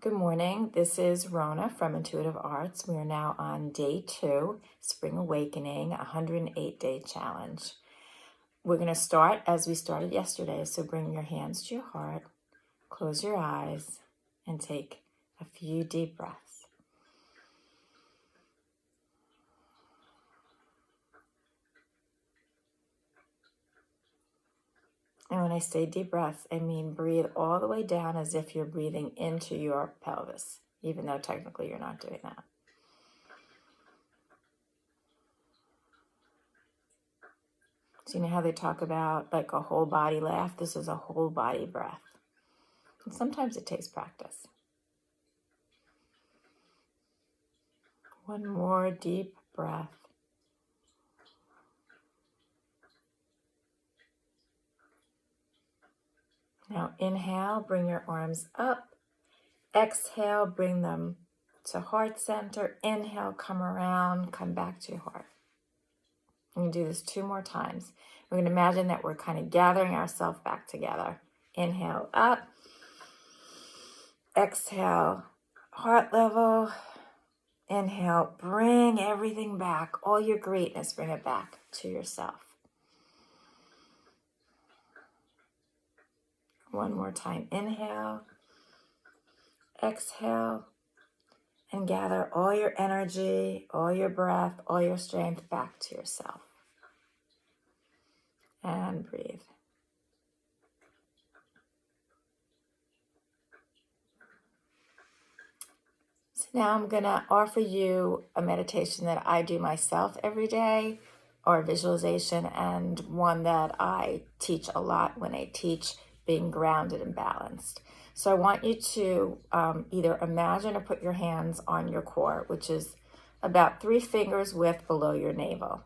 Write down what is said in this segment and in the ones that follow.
Good morning. This is Rona from Intuitive Arts. We are now on day 2, Spring Awakening, 108-day challenge. We're going to start as we started yesterday. So bring your hands to your heart, close your eyes, and take a few deep breaths. And when I say deep breaths, I mean breathe all the way down as if you're breathing into your pelvis, even though technically you're not doing that. So you know how they talk about like a whole body laugh? This is a whole body breath. And sometimes it takes practice. One more deep breath. Now inhale, bring your arms up. Exhale, bring them to heart center. Inhale, come around, come back to your heart. I'm going to do this 2 more times. We're going to imagine that we're kind of gathering ourselves back together. Inhale up. Exhale, heart level. Inhale, bring everything back. All your greatness, bring it back to yourself. One more time. Inhale. Exhale. And gather all your energy, all your breath, all your strength back to yourself. And breathe. So now I'm going to offer you a meditation that I do myself every day, or a visualization, and one that I teach a lot when I teach being grounded and balanced. So I want you to either imagine or put your hands on your core, which is about 3 fingers width below your navel.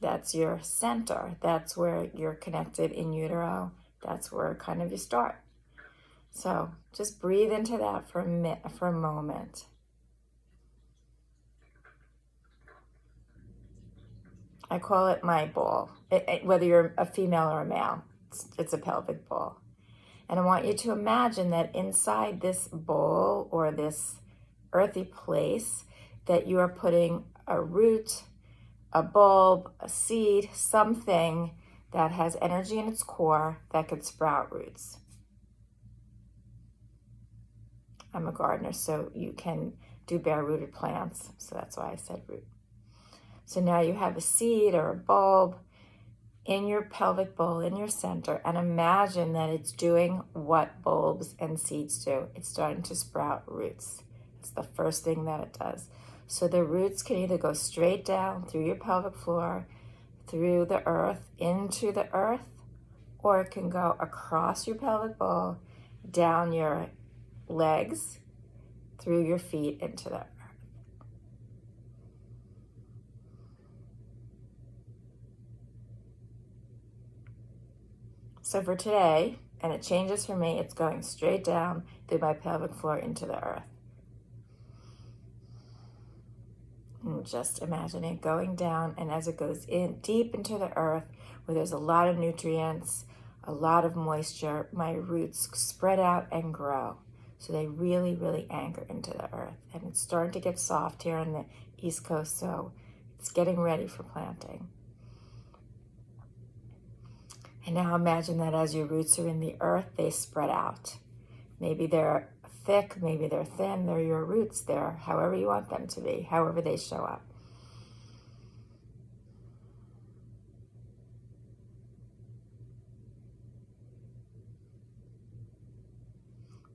That's your center. That's where you're connected in utero. That's where kind of you start. So just breathe into that for a moment. I call it my ball. Whether you're a female or a male, it's a pelvic ball. And I want you to imagine that inside this bowl or this earthy place that you are putting a root, a bulb, a seed, something that has energy in its core that could sprout roots. I'm a gardener, so you can do bare-rooted plants, so that's why I said root. So now you have a seed or a bulb in your pelvic bowl, in your center, and imagine that it's doing what bulbs and seeds do. It's starting to sprout roots. It's the first thing that it does. So the roots can either go straight down through your pelvic floor, through the earth, into the earth, or it can go across your pelvic bowl, down your legs, through your feet, into the earth. So for today, and it changes for me, it's going straight down through my pelvic floor into the earth. And just imagine it going down, and as it goes in deep into the earth, where there's a lot of nutrients, a lot of moisture, my roots spread out and grow. So they really, really anchor into the earth. And it's starting to get soft here on the East Coast, so it's getting ready for planting. And now imagine that as your roots are in the earth, they spread out. Maybe they're thick, maybe they're thin, they're your roots. They're however you want them to be, however they show up.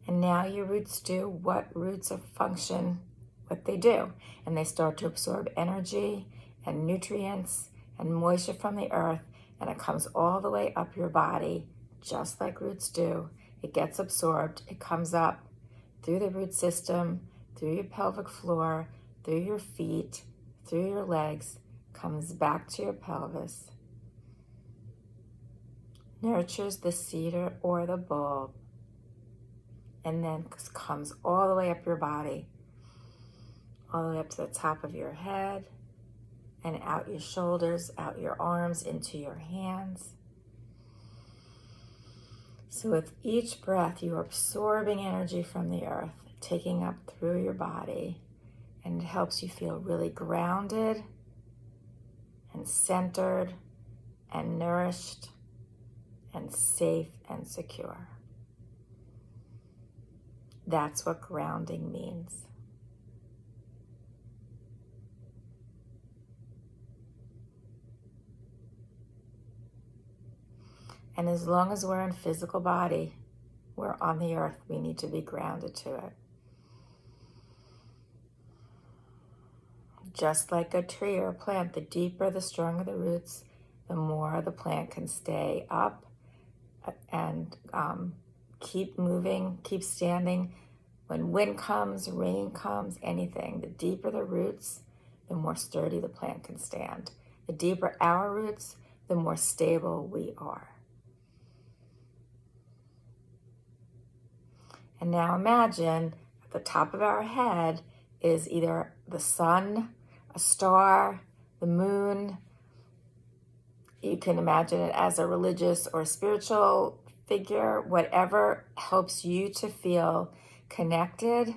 And now your roots do what roots function, what they do. And they start to absorb energy and nutrients and moisture from the earth, and it comes all the way up your body, just like roots do. It gets absorbed, it comes up through the root system, through your pelvic floor, through your feet, through your legs, comes back to your pelvis, nurtures the seed or the bulb, and then comes all the way up your body, all the way up to the top of your head, and out your shoulders, out your arms, into your hands. So with each breath, you're absorbing energy from the earth, taking up through your body, and it helps you feel really grounded and centered and nourished and safe and secure. That's what grounding means. And as long as we're in physical body, we're on the earth, we need to be grounded to it. Just like a tree or a plant, the deeper, the stronger the roots, the more the plant can stay up and keep moving, keep standing. When wind comes, rain comes, anything, the deeper the roots, the more sturdy the plant can stand. The deeper our roots, the more stable we are. And now imagine at the top of our head is either the sun, a star, the moon. You can imagine it as a religious or spiritual figure, whatever helps you to feel connected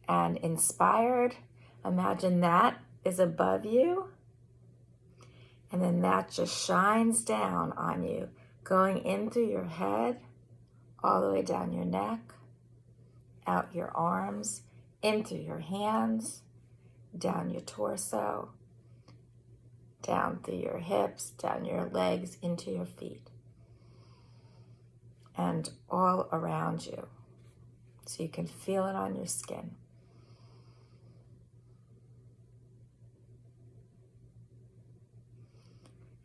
and inspired. Imagine that is above you. And then that just shines down on you, going in through your head, all the way down your neck, out your arms, in through your hands, down your torso, down through your hips, down your legs, into your feet, and all around you. So you can feel it on your skin.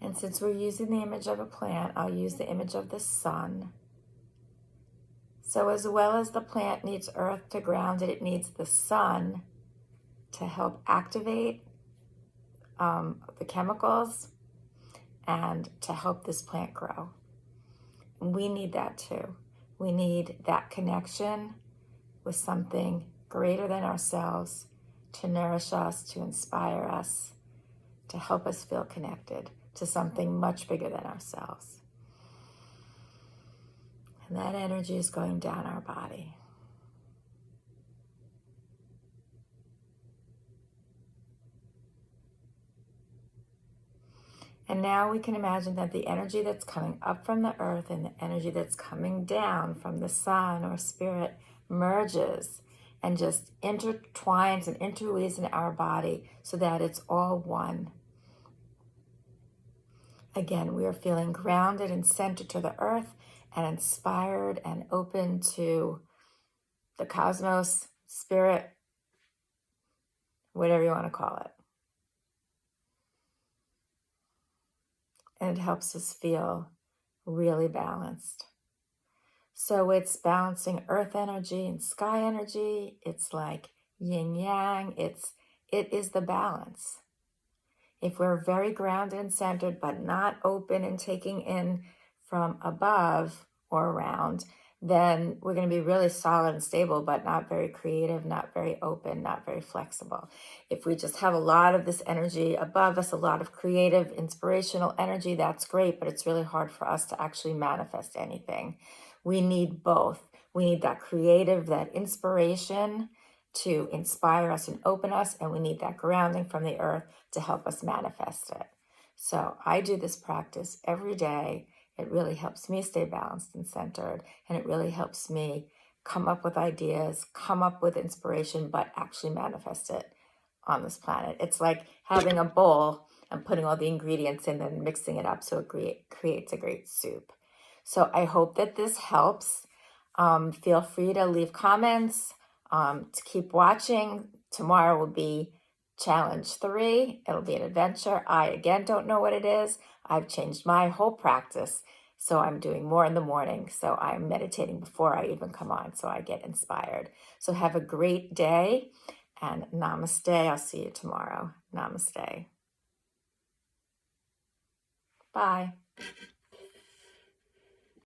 And since we're using the image of a plant, I'll use the image of the sun. So as well as the plant needs earth to ground it, it needs the sun to help activate the chemicals and to help this plant grow. And we need that too. We need that connection with something greater than ourselves to nourish us, to inspire us, to help us feel connected to something much bigger than ourselves. And that energy is going down our body. And now we can imagine that the energy that's coming up from the earth and the energy that's coming down from the sun or spirit merges and just intertwines and interweaves in our body so that it's all one. Again, we are feeling grounded and centered to the earth and inspired and open to the cosmos, spirit, whatever you want to call it. And it helps us feel really balanced. So it's balancing earth energy and sky energy. It's like yin yang. It is the balance. If we're very grounded and centered, but not open and taking in from above or around, then we're going to be really solid and stable, but not very creative, not very open, not very flexible. If we just have a lot of this energy above us, a lot of creative, inspirational energy, that's great, but it's really hard for us to actually manifest anything. We need both. We need that creative, that inspiration to inspire us and open us, and we need that grounding from the earth to help us manifest it. So I do this practice every day. It really helps me stay balanced and centered, and it really helps me come up with ideas, come up with inspiration, but actually manifest it on this planet. It's like having a bowl and putting all the ingredients in and mixing it up so it creates a great soup. So I hope that this helps. Feel free to leave comments, to keep watching. Tomorrow will be Challenge 3. It'll be an adventure. I, again, don't know what it is. I've changed my whole practice. So I'm doing more in the morning. So I'm meditating before I even come on, so I get inspired. So have a great day, and namaste. I'll see you tomorrow. Namaste. Bye.